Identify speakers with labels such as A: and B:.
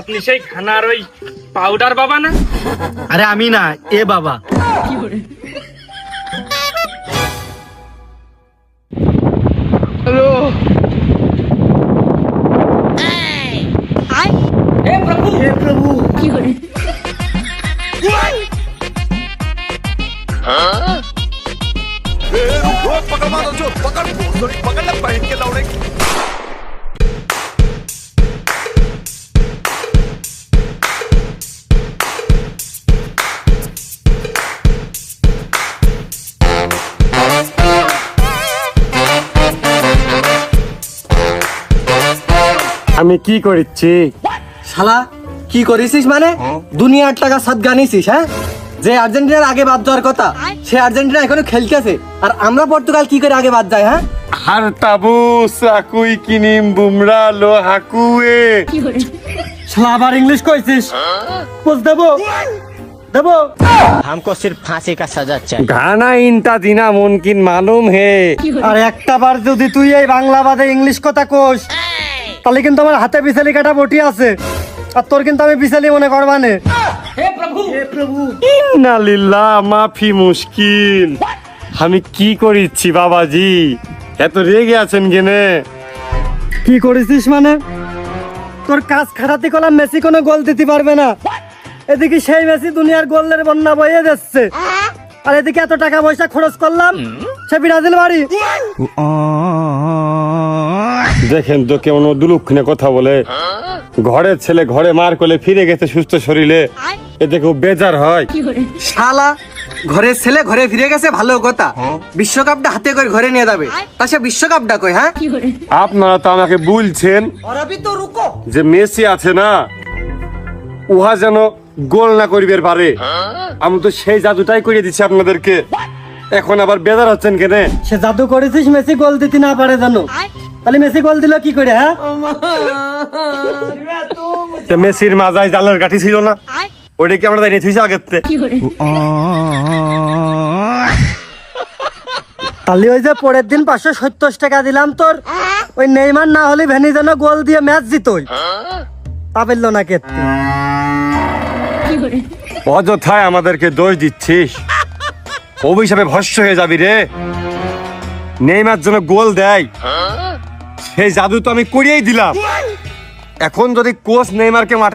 A: আপনি সেই খানার ওই পাউডার বাবা না?
B: আরে আমি না, এ বাবা।
A: হ্যালো। हे प्रभु,
B: हे प्रभु।
C: আমি কি করিচ্ছি?
B: শালা কি করেছিস মানে? দুনিয়ার টাকা সাদগা নিছিস? হ্যাঁ, যে আর্জেন্টিনার আগে বাদ যাওয়ার কথা সে আর্জেন্টিনা এখনো খেলতেছে, আর আমরা পর্তুগাল কি করে আগে বাদ যাই? হ্যাঁ,
C: হার তাবু সাকুই কিনিম বুমরা লো হাকুয়ে।
B: শালা আবার ইংলিশ কইছিস? বুঝ দেবো দেবো।
D: हमको सिर्फ फांसी का सजा चाहिए।
C: গানা ইনতা দিনা মুনকিন মালুম হে।
B: আর একটা বার যদি তুই এই বাংলা বাদে ইংলিশ কথা কোস তাহলে কিন্তু আমার হাতে বিছালি কাটা বটি আছে, আর তোর কিন্তু আমি বিছালি মনে করবানে।
A: हे प्रभु,
B: হে প্রভু।
C: ইন্না লিল্লাহ মাফি মুশকিল। আমি কি করিচ্ছি বাবাজি? এত রেগে আছেন কেনে?
B: কি করেছিস মানে? তোর কাজ খাটাতে কলাম মেসি কোনো গোল দিতে পারবে না, এদিকে সেই মেসি দুনিয়ার গোলের বন্যা বইয়ে যাচ্ছে, আর এদিকে এত টাকা পয়সা খরচ করলাম সে ব্রাজিল বাড়ি।
C: দেখেন তো কেমন দুলুক্ষণে কথা বলে। ঘরের ছেলে ঘরে মার কোলে ফিরে গেছে সুস্থ শরীরে, এতে কেউ বেজার হয়?
B: শালা ঘরের ছেলে ঘরে ফিরে গেছে ভালো কথা, বিশ্বকাপটা হাতে করে ঘরে নিয়ে যাবে, তা সে বিশ্বকাপটা কই? হ্যাঁ,
C: আপনারা তো আমাকে বলছেন যে মেসি আছে না, উহা যেন গোল না করিবার পারে। আমি তো সেই জাদুটাই করে দিচ্ছি আপনাদেরকে, এখন আবার বেজার হচ্ছেন কেনে?
B: সে জাদু করেছিস মেসি গোল দিতে না পারে জানো, তাহলে মেসি গোল দিল কি করে? হ্যাঁ,
C: তো মেসির মাজায় জালের কাঠি ছিল না, ওইটা কি আমরা জানি থুইছি আগের থেকে?
B: তাহলে ওই যে পরের দিন 570 টাকা দিলাম তোর ওই নেইমার না হলে ভেনি যেন গোল দিয়ে ম্যাচ জিতই, তা পেল না কে?
C: অযথায় আমাদেরকে দোষ দিচ্ছিস, অভিশাপে ভস্য হয়ে যাবি রে। নেইমার জন্য গোল দেয় সেই জাদু তো আমি করিয়েই দিলাম। এখন যদি কোচ নেইমারকে